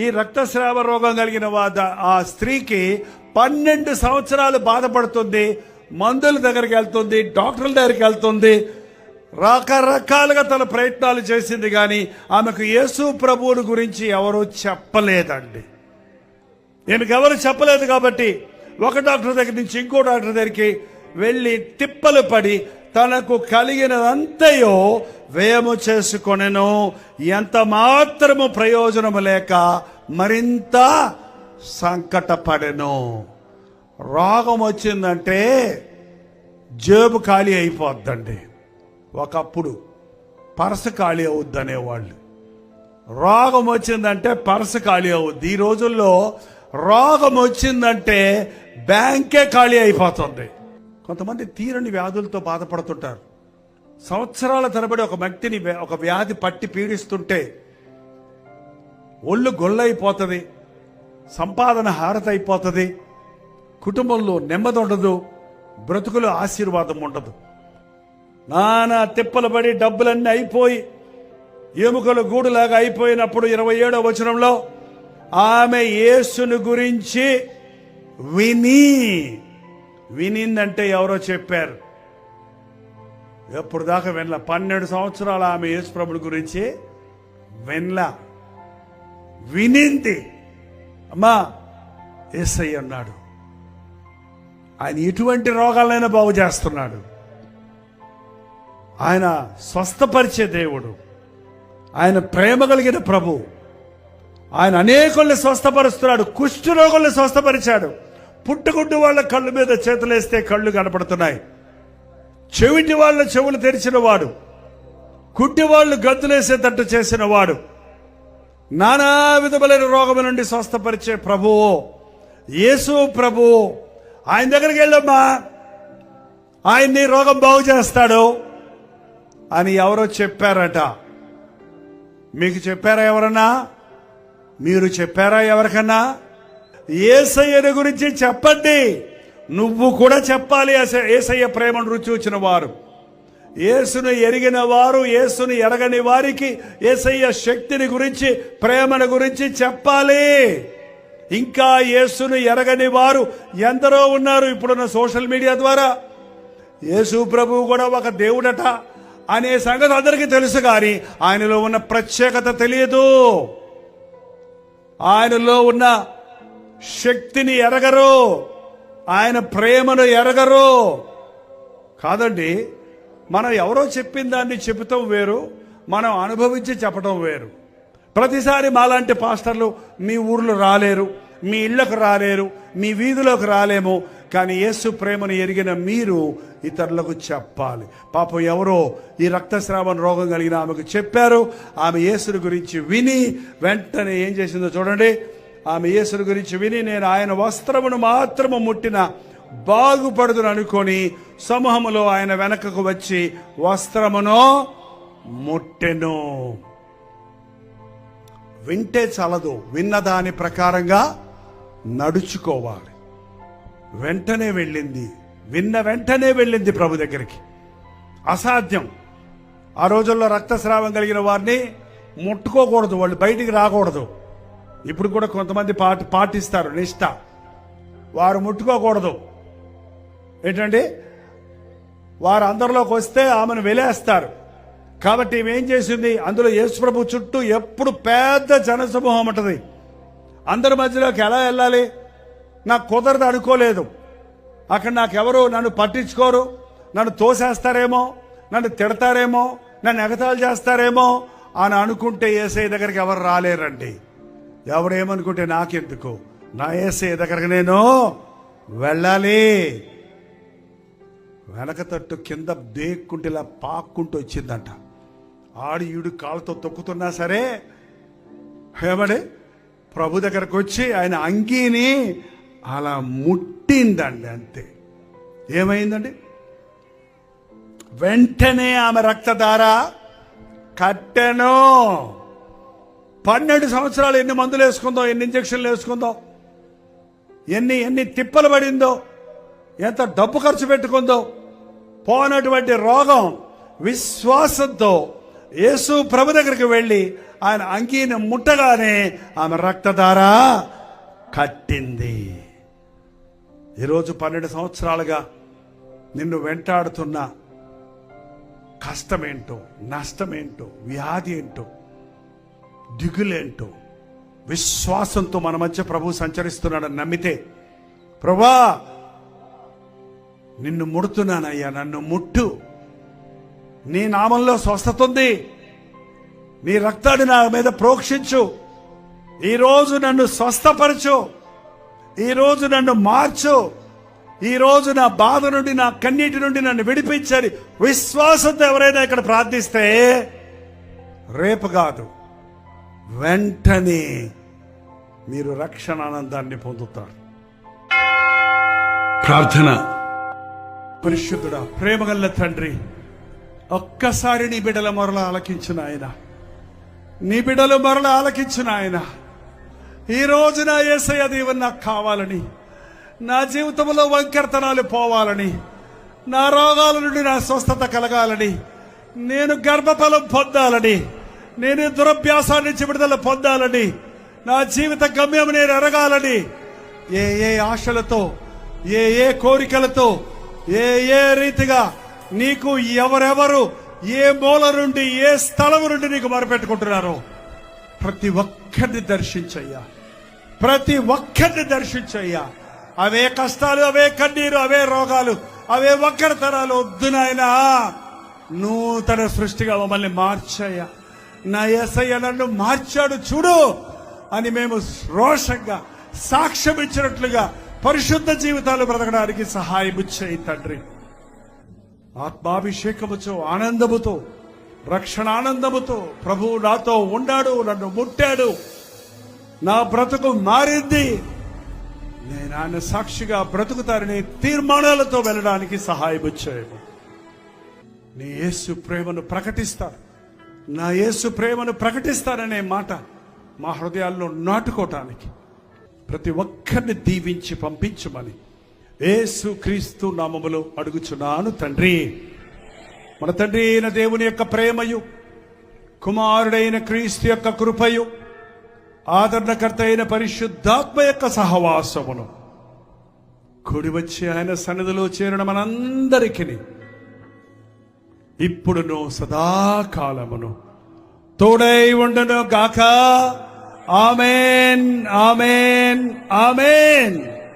ఈ రక్తస్రావ రోగం కలిగిన ఆ స్త్రీకి 12 సంవత్సరాలు బాధపడుతుంది. మందుల దగ్గరికి వెళ్తుంది, డాక్టర్ల దగ్గరికి వెళ్తుంది, రకరకాలుగా తన ప్రయత్నాలు చేసింది. కానీ ఆమెకు యేసు ప్రభువుని గురించి ఎవరు చెప్పలేదండి. ఈమెకెవరు చెప్పలేదు కాబట్టి ఒక డాక్టర్ దగ్గర నుంచి ఇంకో డాక్టర్ దగ్గరికి వెళ్ళి తిప్పలు పడి తనకు కలిగినదంతయో వ్యయము చేసుకొనెను. ఎంత మాత్రము ప్రయోజనము లేక మరింత సంకటపడెను. రోగం వచ్చిందంటే జేబు ఖాళీ అయిపోద్దండి. ఒకప్పుడు పర్సు ఖాళీ అవుద్ది అనేవాళ్ళు. రోగం వచ్చిందంటే పర్సు ఖాళీ అవుద్ది. ఈ రోజుల్లో రోగం వచ్చిందంటే బ్యాంకే ఖాళీ అయిపోతుంది. కొంతమంది తీరని వ్యాధులతో బాధపడుతుంటారు. సంవత్సరాల తరబడి ఒక వ్యక్తిని ఒక వ్యాధి పట్టి పీడిస్తుంటే ఒళ్ళు గొల్లైపోతుంది, సంపాదన హారతైపోతుంది, కుటుంబంలో నెమ్మది ఉండదు, బ్రతుకులో ఆశీర్వాదం ఉండదు. నానా తిప్పలు పడి డబ్బులన్నీ అయిపోయి ఎముకల గూడులాగా అయిపోయినప్పుడు 27వ వచనంలో ఆమె యేసుని గురించి వినిందంటే ఎవరో చెప్పారు. ఎప్పుడు దాకా వినలా. 12 సంవత్సరాలు ఆమె యేసు ప్రభుని గురించి వినింది. అమ్మా, యేసయ్య అన్నాడు, ఆయన ఎటువంటి రోగాలైనా బాగు చేస్తున్నాడు. ఆయన స్వస్థపరిచే దేవుడు, ఆయన ప్రేమ కలిగిన ప్రభు. ఆయన అనేకుల్ని స్వస్థపరుస్తున్నాడు. కుష్ఠ రోగుల్ని స్వస్థపరిచాడు. పుట్టుగుడ్డు వాళ్ళ కళ్ళు మీద చేతులేస్తే కళ్ళు కనపడుతున్నాయి. చెవిటి వాళ్ళ చెవులు తెరిచిన వాడు, కుట్టి వాళ్ళు గంతులేసేటట్టు చేసిన వాడు, నానా విధములైన రోగము నుండి స్వస్థపరిచే ప్రభువు యేసు ప్రభువు. ఆయన దగ్గరికి వెళ్ళమ్మా, ఆయన్ని రోగం బాగు చేస్తాడు అని ఎవరో చెప్పారట. మీకు చెప్పారా ఎవరన్నా? మీరు చెప్పారా ఎవరికన్నా? యేసయ్యని గురించి చెప్పండి. నువ్వు కూడా చెప్పాలి. యేసయ్య ప్రేమను రుచి చూచిన వారు, యేసును ఎరిగిన వారు, యేసుని ఎరగని వారికి యేసయ్య శక్తిని గురించి, ప్రేమను గురించి చెప్పాలి. ఇంకా యేసును ఎరగని వారు ఎందరో ఉన్నారు. ఇప్పుడున్న సోషల్ మీడియా ద్వారా యేసు ప్రభువు కూడా ఒక దేవుడట అనే సంగతి అందరికీ తెలుసు. కానీ ఆయనలో ఉన్న ప్రత్యేకత తెలియదు. ఆయనలో ఉన్న శక్తిని ఎరగరు, ఆయన ప్రేమను ఎరగరు. కాదండి, మనం ఎవరో చెప్పిన దాన్ని చెబుతాం వేరు, మనం అనుభవించి చెప్పడం వేరు. ప్రతిసారి మాలాంటి పాస్టర్లు మీ ఊర్లో రాలేరు, మీ ఇళ్లకు రాలేరు, మీ వీధిలోకి రాలేము. కానీ యేసు ప్రేమను ఎరిగిన మీరు ఇతరులకు చెప్పాలి. పాపం ఎవరో ఈ రక్తస్రావం రోగం కలిగిన ఆమెకు చెప్పారు. ఆమె యేసుని గురించి విని వెంటనే ఏం చేసిందో చూడండి. ఆమె యేసుని గురించి విని, నేను ఆయన వస్త్రమును మాత్రము ముట్టిన బాగుపడుదును అనుకొని సమూహములో ఆయన వెనకకు వచ్చి వస్త్రమును ముట్టెను. వింటే చాలదు, విన్నదాని ప్రకారంగా నడుచుకోవాలి. వెంటనే వెళ్ళింది, విన్న వెంటనే వెళ్ళింది ప్రభు దగ్గరికి. అసాధ్యం. ఆ రోజుల్లో రక్తస్రావం కలిగిన వారిని ముట్టుకోకూడదు, వాళ్ళు బయటికి రాకూడదు. ఇప్పుడు కూడా కొంతమంది పాటిస్తారు నిష్ఠ. వారు ముట్టుకోకూడదు. ఏంటండి, వారు అందరిలోకి వస్తే ఆమెను వెలేస్తారు. కాబట్టి ఏం చేసింది, అందులో యేసు ప్రభు చుట్టూ ఎప్పుడు పెద్ద జనసమూహం ఉంటుంది. అందరి మధ్యలోకి ఎలా వెళ్ళాలి? నాకు కుదరదు అనుకోలేదు. అక్కడ నాకెవరు నన్ను పట్టించుకోరు, నన్ను తోసేస్తారేమో, నన్ను తిడతారేమో, నన్ను ఎగతాళి చేస్తారేమో అని అనుకుంటే యేసయ్య దగ్గరికి ఎవరు రాలేరండి. ఎవరేమనుకుంటే నాకెందుకు, నా యేసయ్య దగ్గరికి నేను వెళ్ళాలి. వెనక తట్టు కింద దేక్కుంటే ఇలా పాక్కుంటూ వచ్చిందంట. ఆడు ఈడు కాళ్ళతో తొక్కుతున్నా సరే ఏమడే ప్రభు దగ్గరకు వచ్చి ఆయన అంగీని అలా ముట్టిందండి. అంతే. ఏమైందండి? వెంటనే ఆమె రక్తధార కట్టెను. 12 సంవత్సరాలు ఎన్ని మందులు వేసుకుందో, ఎన్ని ఇంజక్షన్లు వేసుకుందో, ఎన్ని తిప్పలు పడిందో, ఎంత డబ్బు ఖర్చు పెట్టుకుందో, పోనటువంటి రోగం విశ్వాసంతో యేసు ప్రభు దగ్గరికి వెళ్ళి ఆయన అంగీని ముట్టగానే ఆమె రక్తధార కట్టింది. ఈరోజు 12 సంవత్సరాలుగా నిన్ను వెంటాడుతున్న కష్టమేంటో, నష్టమేంటో, వ్యాధి ఏంటో, దిగులేంటో, విశ్వాసంతో మన మధ్య ప్రభు సంచరిస్తున్నాడని నమ్మితే, ప్రభా నిన్ను ముడుతున్నానయ్యా, నన్ను ముట్టు, నీ నామంలో స్వస్థత ఉంది, నీ రక్తాన్ని నా మీద ప్రోక్షించు, ఈరోజు నన్ను స్వస్థపరచు, ఈరోజు నన్ను మార్చు, ఈరోజు నా బాధ నుండి, నా కన్నీటి నుండి నన్ను విడిపించని విశ్వాసంతో ఎవరైనా ఇక్కడ ప్రార్థిస్తే రేపు కాదు, వెంటనే మీరు రక్షణ ఆనందాన్ని పొందుతారు. ప్రార్థన. పరిశుద్ధుడా, ప్రేమగల్ల తండ్రి, ఒక్కసారి నీ బిడ్డల మొరల ఆలకించిన ఆయన, నీ బిడ్డలు మొరల ఆలకించిన ఆయన, ఈ రోజు నా యేసయ్య దేవుని నాకు కావాలని, నా జీవితంలో వంకరతనాలు పోవాలని, నా రోగాల నుండి నా స్వస్థత కలగాలని, నేను గర్భఫలం పొందాలని, నేను దురభ్యాసాన్ని నుంచి విడుదల పొందాలని, నా జీవిత గమ్యం నేను ఎరగాలని, ఏ ఆశలతో, ఏ కోరికలతో, ఏ రీతిగా నీకు ఎవరెవరు ఏ మూల నుండి, ఏ స్థలం నుండి నీకు మొరపెట్టుకుంటున్నారో ప్రతి ఒక్కరిని దర్శించయ్యా, ప్రతి ఒక్కరిని దర్శించయ్యా. అవే కష్టాలు, అవే కన్నీరు, అవే రోగాలు, అవే వంకరతనాలు వద్దు నాయనా, నూతన సృష్టిగా మమ్మల్ని మార్చయ్యా. నా యేసయ్య నన్ను మార్చాడు చూడు అని మేము రోషంగా సాక్ష్యం ఇచ్చినట్లుగా పరిశుద్ధ జీవితాలు బ్రతకడానికి సహాయం చేయి తండ్రి. ఆత్మాభిషేకముతో, ఆనందముతో, రక్షణ ఆనందముతో ప్రభువు నాతో ఉన్నాడు, నన్ను ముట్టాడు, నా బ్రతుకు మారింది, నేను ఆయన సాక్షిగా బ్రతుకుతారని తీర్మానాలతో వెళ్ళడానికి సహాయం చేయము. నీ యేసు ప్రేమను ప్రకటిస్తాను, నా యేసు ప్రేమను ప్రకటిస్తాననే మాట మా హృదయాల్లో నాటుకోవటానికి ప్రతి ఒక్కరిని దీవించి పంపించమని యేసు క్రీస్తు నామములో అడుగుచున్నాను తండ్రి. మన తండ్రి అయిన దేవుని యొక్క ప్రేమయు, కుమారుడైన క్రీస్తు యొక్క కృపయు, ఆదరణకర్త అయిన పరిశుద్ధాత్మ యొక్క సహవాసమును కూడి వచ్చి ఆయన సన్నిధిలో చేరిన మనందరికీ ఇప్పుడును సదాకాలమును తోడై ఉండును గాక. ఆమేన్, ఆమేన్, ఆమేన్.